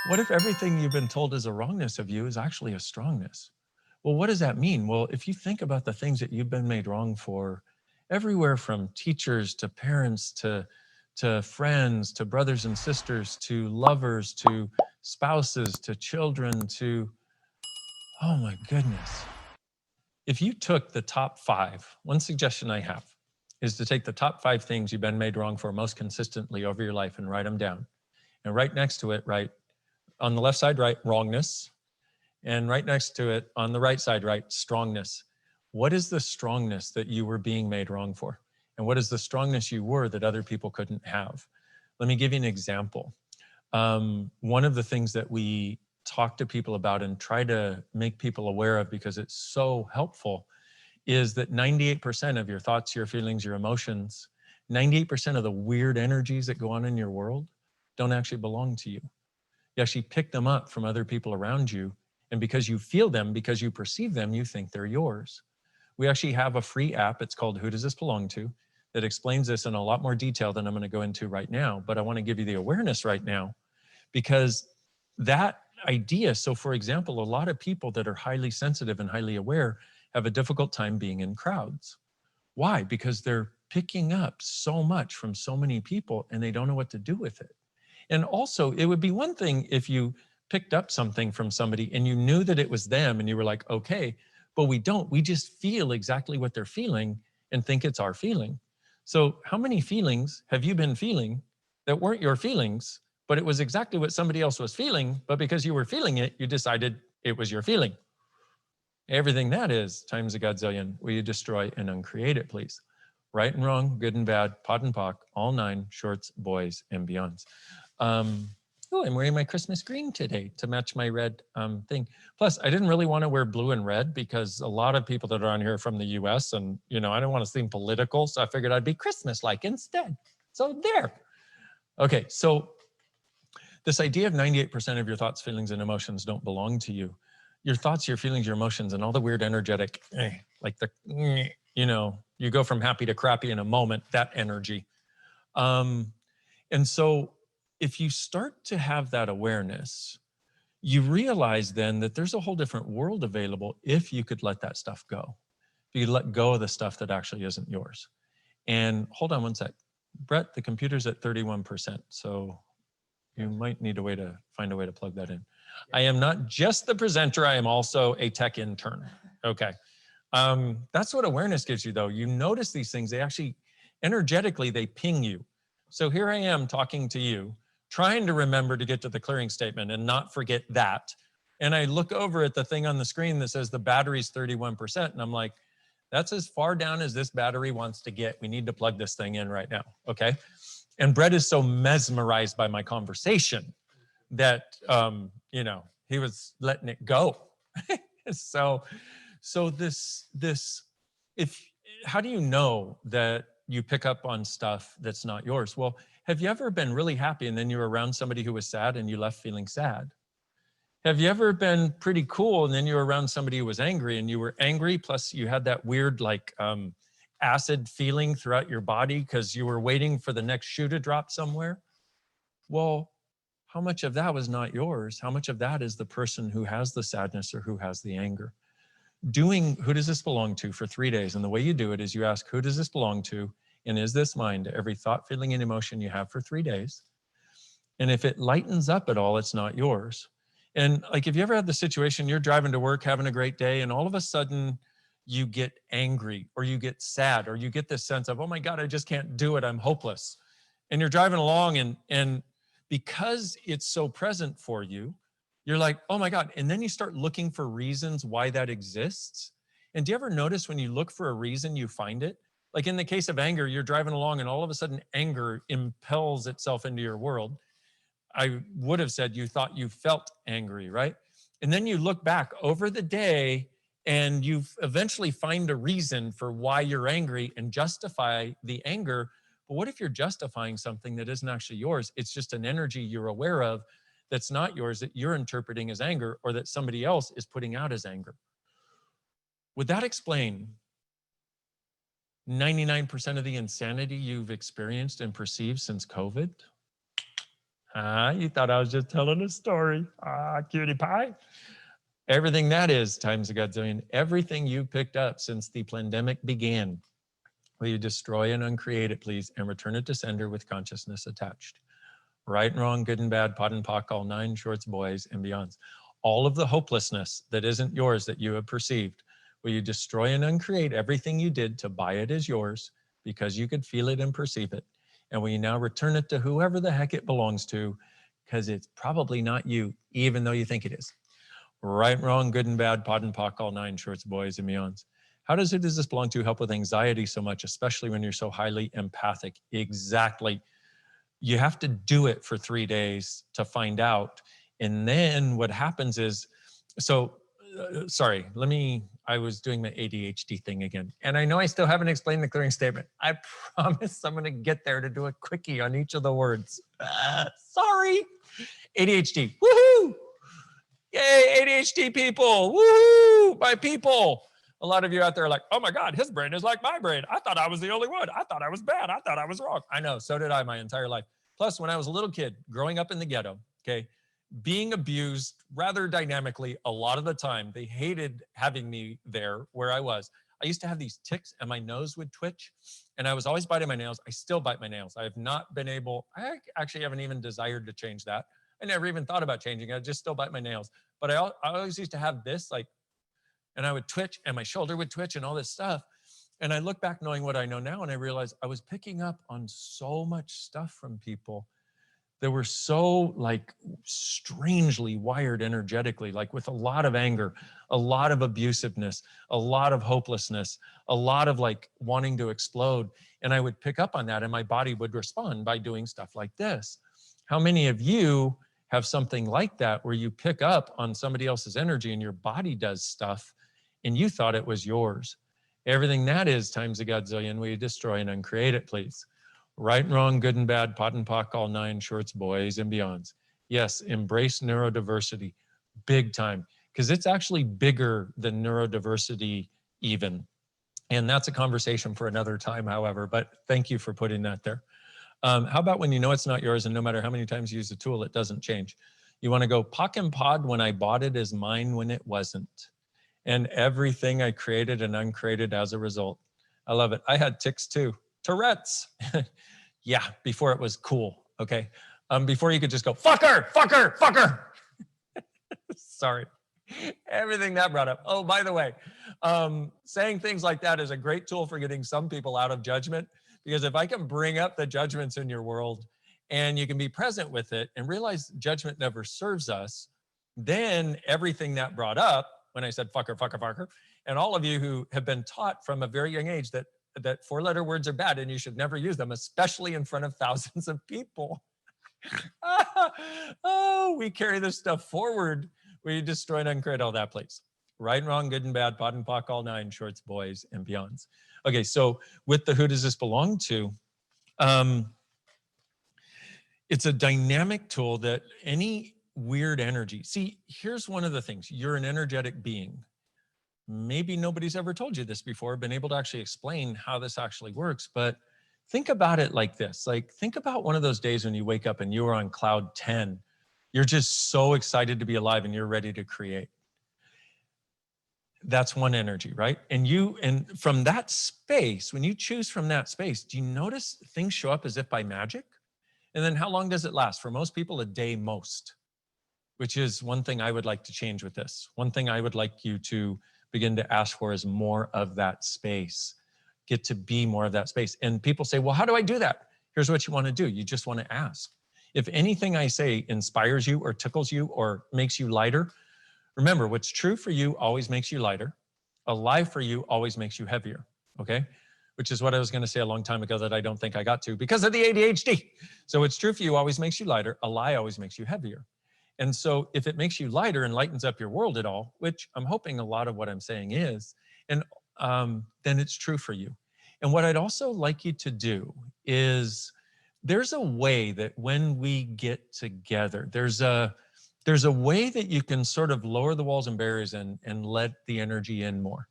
What if everything you've been told is a wrongness of you is actually a strongness? Well, what does that mean? Well, if you think about the things that you've been made wrong for, everywhere from teachers to parents to friends to brothers and sisters to lovers to spouses to children to, oh my goodness. If you took the top five, one suggestion I have is to take the top five things you've been made wrong for most consistently over your life and write them down. And right next to it, write on the left side, write wrongness. And right next to it, on the right side, write strongness. What is the strongness that you were being made wrong for? And what is the strongness you were that other people couldn't have? Let me give you an example. One of the things that we talk to people about and try to make people aware of, because it's so helpful, is that 98% of your thoughts, your feelings, your emotions, 98% of the weird energies that go on in your world don't actually belong to you. You actually pick them up from other people around you. And because you feel them, because you perceive them, you think they're yours. We actually have a free app. It's called Who Does This Belong To? That explains this in a lot more detail than I'm going to go into right now. But I want to give you the awareness right now, because that idea. So for example, a lot of people that are highly sensitive and highly aware have a difficult time being in crowds. Why? Because they're picking up so much from so many people and they don't know what to do with it. And also, it would be one thing if you picked up something from somebody and you knew that it was them and you were like, okay, but we don't. We just feel exactly what they're feeling and think it's our feeling. So how many feelings have you been feeling that weren't your feelings, but it was exactly what somebody else was feeling, but because you were feeling it, you decided it was your feeling? Everything that is times a godzillion. Will you destroy and uncreate it, please? Right and wrong, good and bad, pot and pock, all nine, shorts, boys, and beyonds. Oh, I'm wearing my Christmas green today to match my red thing. Plus, I didn't really want to wear blue and red because a lot of people that are on here are from the US and, you know, I don't want to seem political. So I figured I'd be Christmas-like instead. So there. Okay, so this idea of 98% of your thoughts, feelings, and emotions don't belong to you. Your thoughts, your feelings, your emotions, and all the weird energetic, like the, you know, you go from happy to crappy in a moment, that energy. And so if you start to have that awareness, you realize then that there's a whole different world available if you could let that stuff go. If you could let go of the stuff that actually isn't yours. And hold on one sec. Brett, the computer's at 31%. So you might need to find a way to plug that in. I am not just the presenter, I am also a tech intern. Okay. That's what awareness gives you though. You notice these things, they actually, energetically, they ping you. So here I am talking to you, trying to remember to get to the clearing statement and not forget that. And I look over at the thing on the screen that says the battery's 31%. And I'm like, that's as far down as this battery wants to get. We need to plug this thing in right now. Okay. And Brett is so mesmerized by my conversation that, you know, he was letting it go. So how do you know that you pick up on stuff that's not yours? Well, have you ever been really happy and then you were around somebody who was sad and you left feeling sad? Have you ever been pretty cool and then you were around somebody who was angry and you were angry, plus you had that weird like acid feeling throughout your body because you were waiting for the next shoe to drop somewhere? Well, how much of that was not yours? How much of that is the person who has the sadness or who has the anger? Doing who does this belong to for 3 days. And the way you do it is you ask, who does this belong to? And is this mine? To every thought, feeling, and emotion you have for 3 days. And if it lightens up at all, it's not yours. And like, if you ever had the situation, you're driving to work, having a great day, and all of a sudden you get angry or you get sad or you get this sense of, oh my God, I just can't do it. I'm hopeless. And you're driving along and because it's so present for you, you're like, oh my God. And then you start looking for reasons why that exists. And do you ever notice when you look for a reason, you find it? Like in the case of anger, you're driving along and all of a sudden anger impels itself into your world. I would have said you thought you felt angry, right? And then you look back over the day and you eventually find a reason for why you're angry and justify the anger. But what if you're justifying something that isn't actually yours? It's just an energy you're aware of that's not yours, that you're interpreting as anger or that somebody else is putting out as anger. Would that explain 99% of the insanity you've experienced and perceived since COVID? You thought I was just telling a story. Cutie pie. Everything that is times a godzillion, everything you picked up since the pandemic began, will you destroy and uncreate it, please, and return it to sender with consciousness attached. Right and wrong, good and bad, pot and pock, all 9 shorts, boys, and beyonds. All of the hopelessness that isn't yours that you have perceived, will you destroy and uncreate everything you did to buy it as yours because you could feel it and perceive it? And will you now return it to whoever the heck it belongs to, because it's probably not you, even though you think it is. Right, wrong, good and bad, pot and pock, all 9 shorts, boys, and beyonds. How does this belong to help with anxiety so much, especially when you're so highly empathic? Exactly. You have to do it for 3 days to find out. And then what happens is, sorry, I was doing my ADHD thing again. And I know I still haven't explained the clearing statement. I promise I'm gonna get there to do a quickie on each of the words. Sorry. ADHD, woohoo! Yay, ADHD people, woohoo, my people. A lot of you out there are like, oh my God, his brain is like my brain. I thought I was the only one. I thought I was bad. I thought I was wrong. I know, so did I my entire life. Plus, when I was a little kid, growing up in the ghetto, okay, being abused rather dynamically a lot of the time, they hated having me there where I was. I used to have these tics and my nose would twitch and I was always biting my nails. I still bite my nails. I have not been able, I actually haven't even desired to change that. I never even thought about changing it. I just still bite my nails. But I always used to have this, like, and I would twitch and my shoulder would twitch and all this stuff. And I look back knowing what I know now and I realized I was picking up on so much stuff from people that were so like strangely wired energetically, like with a lot of anger, a lot of abusiveness, a lot of hopelessness, a lot of like wanting to explode. And I would pick up on that and my body would respond by doing stuff like this. How many of you have something like that where you pick up on somebody else's energy and your body does stuff and you thought it was yours? Everything that is times a godzillion, will you destroy and uncreate it, please? Right and wrong, good and bad, pot and pock, all 9 shorts, boys, and beyonds. Yes, embrace neurodiversity big time, because it's actually bigger than neurodiversity even. And that's a conversation for another time, however, but thank you for putting that there. How about when you know it's not yours and no matter how many times you use the tool, it doesn't change? You want to go, pock and pod when I bought it is mine when it wasn't. And everything I created and uncreated as a result. I love it. I had tics too. Tourette's. Yeah, before it was cool, okay? Before you could just go, fucker, fucker, fucker. Sorry. Everything that brought up. Oh, by the way, saying things like that is a great tool for getting some people out of judgment, because if I can bring up the judgments in your world and you can be present with it and realize judgment never serves us, then everything that brought up, when I said fucker, fucker, fucker, and all of you who have been taught from a very young age that 4-letter words are bad and you should never use them, especially in front of thousands of people. Oh, we carry this stuff forward. We destroy and uncreate all that, please. Right and wrong, good and bad, pot and pock, all 9 shorts, boys, and beyonds. Okay, so with the who does this belong to, it's a dynamic tool that any weird energy, see, here's one of the things, you're an energetic being. Maybe nobody's ever told you this before, been able to actually explain how this actually works, but think about it like this. Like, think about one of those days when you wake up and you are on cloud 10. You're just so excited to be alive and you're ready to create. That's one energy, right? And from that space, when you choose from that space, do you notice things show up as if by magic? And then how long does it last? For most people, a day most, which is one thing I would like to change with this. One thing I would like you to begin to ask for is more of that space. Get to be more of that space. And people say, well, how do I do that? Here's what you want to do. You just want to ask. If anything I say inspires you or tickles you or makes you lighter, remember, what's true for you always makes you lighter. A lie for you always makes you heavier, okay? Which is what I was going to say a long time ago that I don't think I got to because of the ADHD. So what's true for you always makes you lighter. A lie always makes you heavier. And so if it makes you lighter and lightens up your world at all, which I'm hoping a lot of what I'm saying is, and then it's true for you. And what I'd also like you to do is, there's a way that when we get together, there's a way that you can sort of lower the walls and barriers and let the energy in more.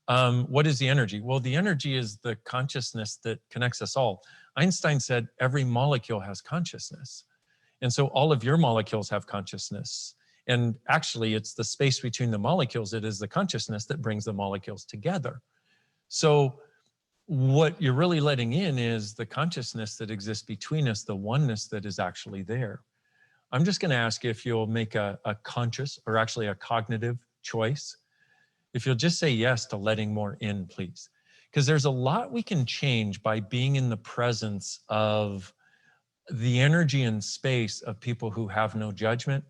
What is the energy? Well, the energy is the consciousness that connects us all. Einstein said every molecule has consciousness. And so all of your molecules have consciousness. And actually, it's the space between the molecules, it is the consciousness that brings the molecules together. So what you're really letting in is the consciousness that exists between us, the oneness that is actually there. I'm just going to ask you if you'll make a conscious, or actually a cognitive choice. If you'll just say yes to letting more in, please. Because there's a lot we can change by being in the presence of the energy and space of people who have no judgment,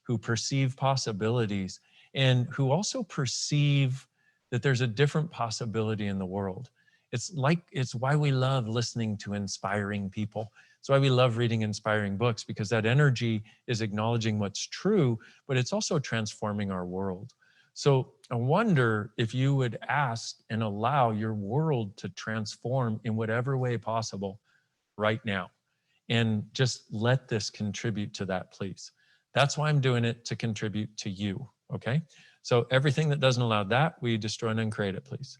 who perceive possibilities, and who also perceive that there's a different possibility in the world. It's why we love listening to inspiring people. It's why we love reading inspiring books, because that energy is acknowledging what's true, but it's also transforming our world. So I wonder if you would ask and allow your world to transform in whatever way possible right now. And just let this contribute to that, please. That's why I'm doing it, to contribute to you, okay? So everything that doesn't allow that, we destroy and uncreate it, please.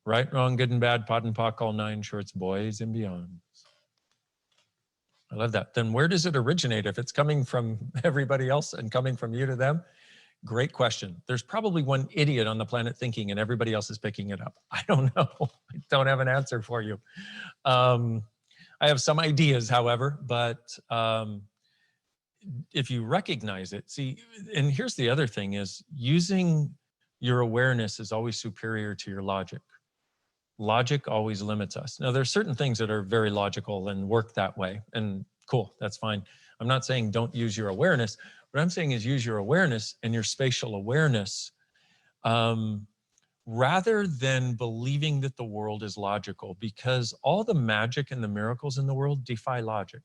Right, wrong, good and bad, pot and pock, all nine shorts, boys and beyond. I love that. Then where does it originate? If it's coming from everybody else and coming from you to them, great question. There's probably one idiot on the planet thinking and everybody else is picking it up. I don't know. I don't have an answer for you. I have some ideas, however, but if you recognize it, see, and here's the other thing is using your awareness is always superior to your logic. Logic always limits us. Now, there's certain things that are very logical and work that way, and cool, that's fine. I'm not saying don't use your awareness. What I'm saying is use your awareness and your spatial awareness rather than believing that the world is logical, because all the magic and the miracles in the world defy logic.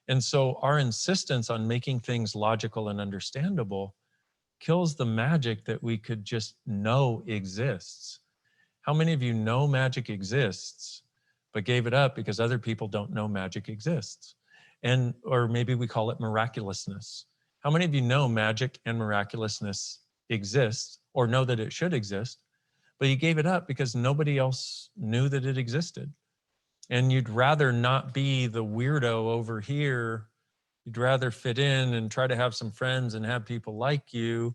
And so our insistence on making things logical and understandable kills the magic that we could just know exists. How many of you know magic exists, but gave it up because other people don't know magic exists? And, or maybe we call it miraculousness. How many of you know magic and miraculousness exists, or know that it should exist, but you gave it up because nobody else knew that it existed? And you'd rather not be the weirdo over here. You'd rather fit in and try to have some friends and have people like you.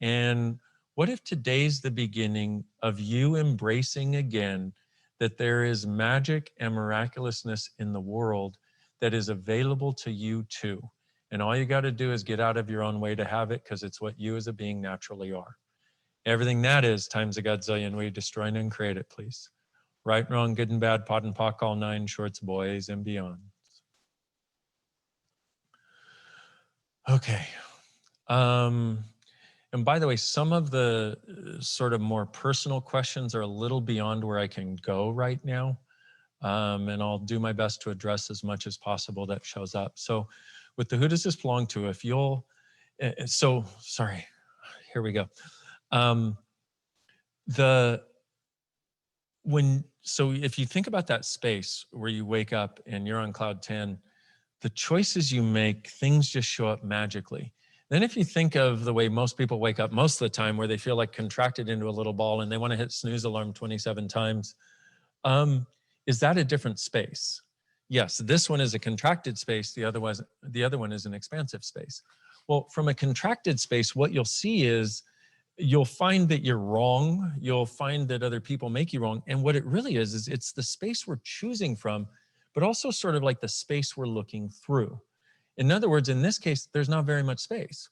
And what if today's the beginning of you embracing again that there is magic and miraculousness in the world that is available to you too? And all you got to do is get out of your own way to have it, because it's what you as a being naturally are. Everything that is times a godzillion, we destroy and uncreate it, please. Right, wrong, good and bad, pot and pock, all nine shorts, boys and beyond. Okay. And by the way, some of the sort of more personal questions are a little beyond where I can go right now. And I'll do my best to address as much as possible that shows up. So with the who does this belong to, if you'll, so sorry, here we go. So if you think about that space where you wake up and you're on cloud 10, the choices you make, things just show up magically. Then if you think of the way most people wake up most of the time, where they feel like contracted into a little ball and they want to hit snooze alarm 27 times, is that a different space? Yes, this one is a contracted space. The other one is an expansive space. Well, from a contracted space, what you'll see is you'll find that you're wrong. You'll find that other people make you wrong. And what it really is it's the space we're choosing from, but also sort of like the space we're looking through. In other words, in this case, there's not very much space.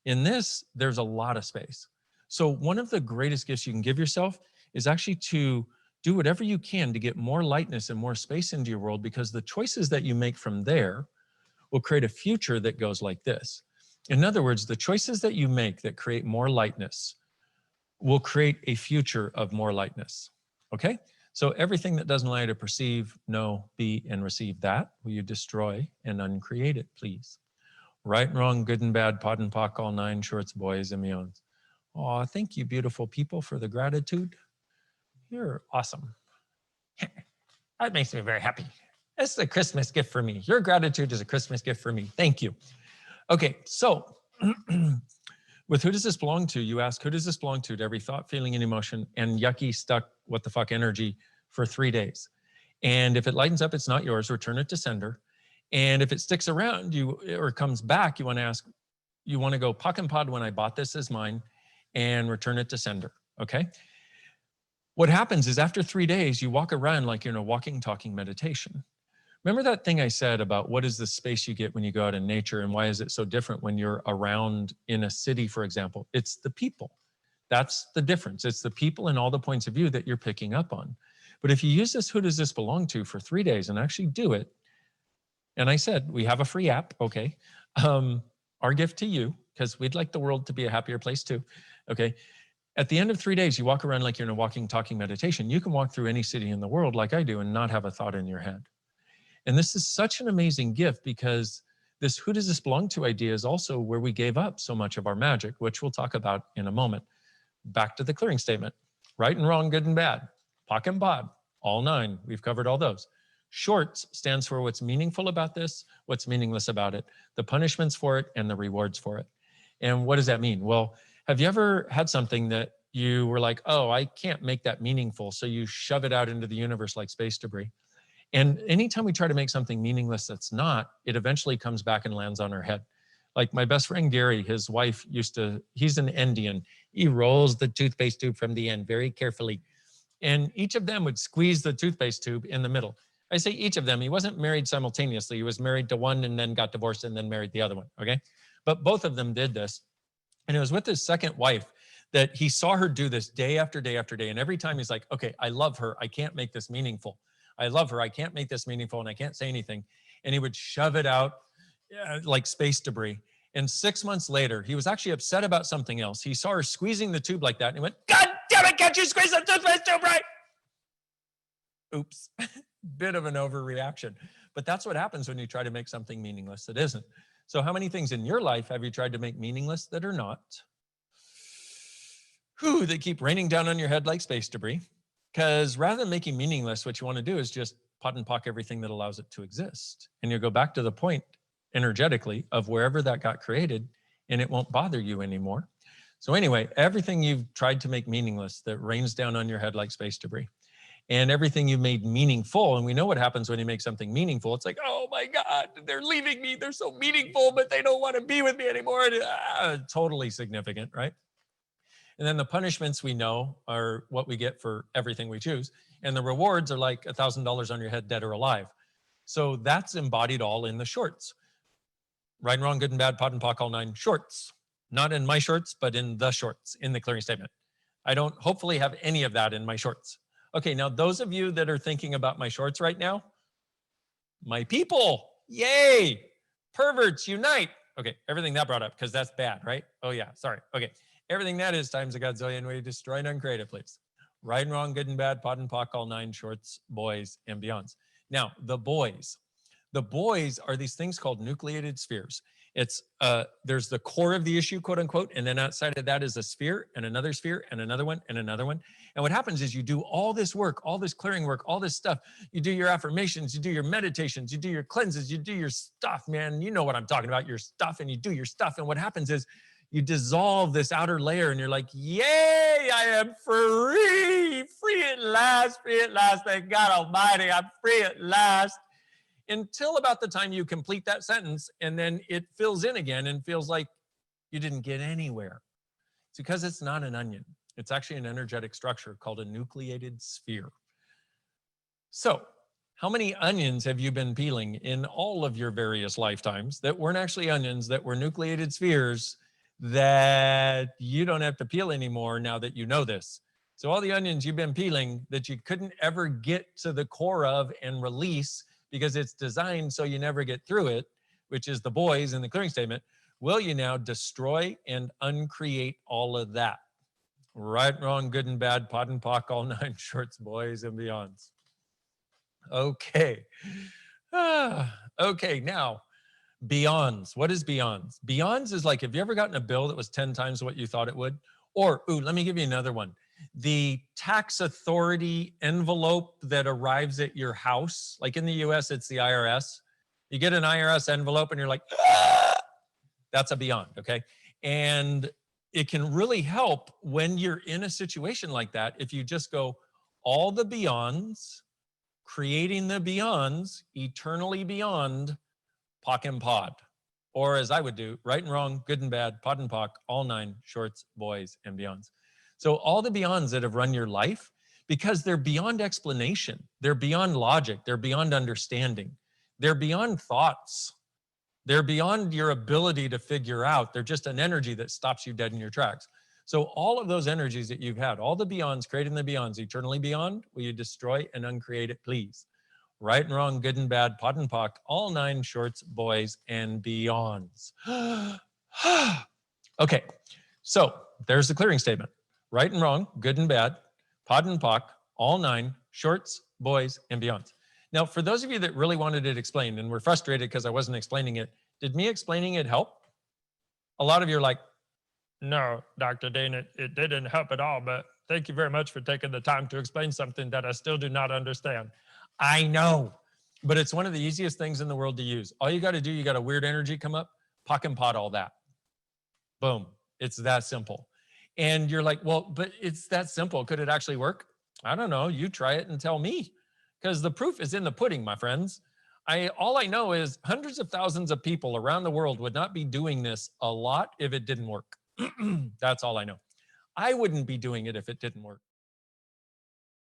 In this, there's a lot of space. So one of the greatest gifts you can give yourself is actually to do whatever you can to get more lightness and more space into your world, because the choices that you make from there will create a future that goes like this. In other words, the choices that you make that create more lightness will create a future of more lightness, okay? So everything that doesn't allow you to perceive, know, be, and receive that, will you destroy and uncreate it, please? Right and wrong, good and bad, pot and pock, all nine shorts, boys and beyonds. Oh, thank you, beautiful people, for the gratitude. You're awesome. That makes me very happy. It's a Christmas gift for me. Your gratitude is a Christmas gift for me. Thank you. Okay, so with who does this belong to? You ask, who does this belong to every thought, feeling, and emotion, and yucky, stuck, what the fuck energy for 3 days. And if it lightens up, it's not yours, return it to sender. And if it sticks around you or comes back, you want to ask, you want to go pock and pod when I bought this as mine and return it to sender. Okay. What happens is after 3 days, you walk around like you're in a walking, talking meditation. Remember that thing I said about what is the space you get when you go out in nature and why is it so different when you're around in a city, for example? It's the people. That's the difference. It's the people and all the points of view that you're picking up on. But if you use this, who does this belong to for 3 days and actually do it, and I said, we have a free app, okay? Our gift to you, because we'd like the world to be a happier place too, okay? At the end of 3 days, you walk around like you're in a walking, talking meditation. You can walk through any city in the world like I do and not have a thought in your head. And this is such an amazing gift because this who does this belong to idea is also where we gave up so much of our magic, which we'll talk about in a moment. Back to the clearing statement, right and wrong, good and bad, POC and POD, all 9, we've covered all those. Shorts stands for what's meaningful about this, what's meaningless about it, the punishments for it, and the rewards for it. And what does that mean? Well, have you ever had something that you were like, oh, I can't make that meaningful, so you shove it out into the universe like space debris? And anytime we try to make something meaningless that's not, it eventually comes back and lands on our head. Like my best friend Gary, his wife he's an Indian. He rolls the toothpaste tube from the end very carefully. And each of them would squeeze the toothpaste tube in the middle. I say each of them, he wasn't married simultaneously. He was married to one and then got divorced and then married the other one, okay? But both of them did this. And it was with his second wife that he saw her do this day after day after day. And every time he's like, okay, I love her. I can't make this meaningful. I love her. I can't make this meaningful and I can't say anything. And he would shove it out like space debris. And 6 months later, he was actually upset about something else. He saw her squeezing the tube like that and he went, God damn it, can't you squeeze the toothpaste tube right? Oops, bit of an overreaction. But that's what happens when you try to make something meaningless that isn't. So how many things in your life have you tried to make meaningless that are not? They keep raining down on your head like space debris. Because rather than making meaningless, what you want to do is just pot and pock everything that allows it to exist. And you go back to the point energetically of wherever that got created and it won't bother you anymore. So anyway, everything you've tried to make meaningless that rains down on your head like space debris, and everything you made meaningful. And we know what happens when you make something meaningful. It's like, oh my God, they're leaving me. They're so meaningful, but they don't want to be with me anymore. Totally significant, right? And then the punishments we know are what we get for everything we choose. And the rewards are like $1,000 on your head, dead or alive. So that's embodied all in the shorts. Right and wrong, good and bad, POD and POC, all 9 shorts. Not in my shorts, but in the shorts, in the clearing statement. I don't hopefully have any of that in my shorts. Okay, now those of you that are thinking about my shorts right now, my people, yay, perverts unite. Okay, everything that brought up, because that's bad, right? Oh yeah, sorry, okay. Everything that is times a godzillion way to destroy and uncreate it, please. Right and wrong, good and bad, POD and POC, all 9 shorts, boys, and beyonds. Now, the boys. The boys are these things called nucleated spheres. It's there's the core of the issue, quote unquote, and then outside of that is a sphere and another sphere and another one and another one. And what happens is you do all this work, all this clearing work, all this stuff. You do your affirmations, you do your meditations, you do your cleanses, you do your stuff, man. You know what I'm talking about, your stuff, and you do your stuff. And what happens is you dissolve this outer layer and you're like, yay, I am free, free at last, thank God Almighty, I'm free at last. Until about the time you complete that sentence, and then it fills in again and feels like you didn't get anywhere. It's because it's not an onion. It's actually an energetic structure called a nucleated sphere. So how many onions have you been peeling in all of your various lifetimes that weren't actually onions, that were nucleated spheres that you don't have to peel anymore now that you know this? So all the onions you've been peeling that you couldn't ever get to the core of and release because it's designed so you never get through it, which is the boys in the clearing statement, will you now destroy and uncreate all of that? Right, wrong, good and bad, POD and POC, all 9 shorts, boys and beyonds. Okay. Okay, now, beyonds. What is beyonds? Beyonds is like, have you ever gotten a bill that was 10 times what you thought it would? Or, let me give you another one. The tax authority envelope that arrives at your house, like in the US, it's the IRS. You get an IRS envelope and you're like, ah! That's a beyond, okay? And it can really help when you're in a situation like that if you just go, all the beyonds, creating the beyonds, eternally beyond, pock and pod. Or as I would do, right and wrong, good and bad, pod and pock, all 9, shorts, boys, and beyonds. So all the beyonds that have run your life, because they're beyond explanation, they're beyond logic, they're beyond understanding, they're beyond thoughts, they're beyond your ability to figure out, they're just an energy that stops you dead in your tracks. So all of those energies that you've had, all the beyonds, creating the beyonds, eternally beyond, will you destroy and uncreate it, please? Right and wrong, good and bad, pod and pock, all 9, shorts, boys, and beyonds. Okay, so there's the clearing statement. Right and wrong, good and bad, pod and pock, all 9, shorts, boys, and beyonds. Now, for those of you that really wanted it explained and were frustrated because I wasn't explaining it, did me explaining it help? A lot of you are like, no, Dr. Dain, it didn't help at all, but thank you very much for taking the time to explain something that I still do not understand. I know, but it's one of the easiest things in the world to use. All you got to do, you got a weird energy come up, pock and pot all that. Boom. It's that simple. And you're like, well, but it's that simple. Could it actually work? I don't know. You try it and tell me, because the proof is in the pudding, my friends. All I know is hundreds of thousands of people around the world would not be doing this a lot if it didn't work. That's all I know. I wouldn't be doing it if it didn't work.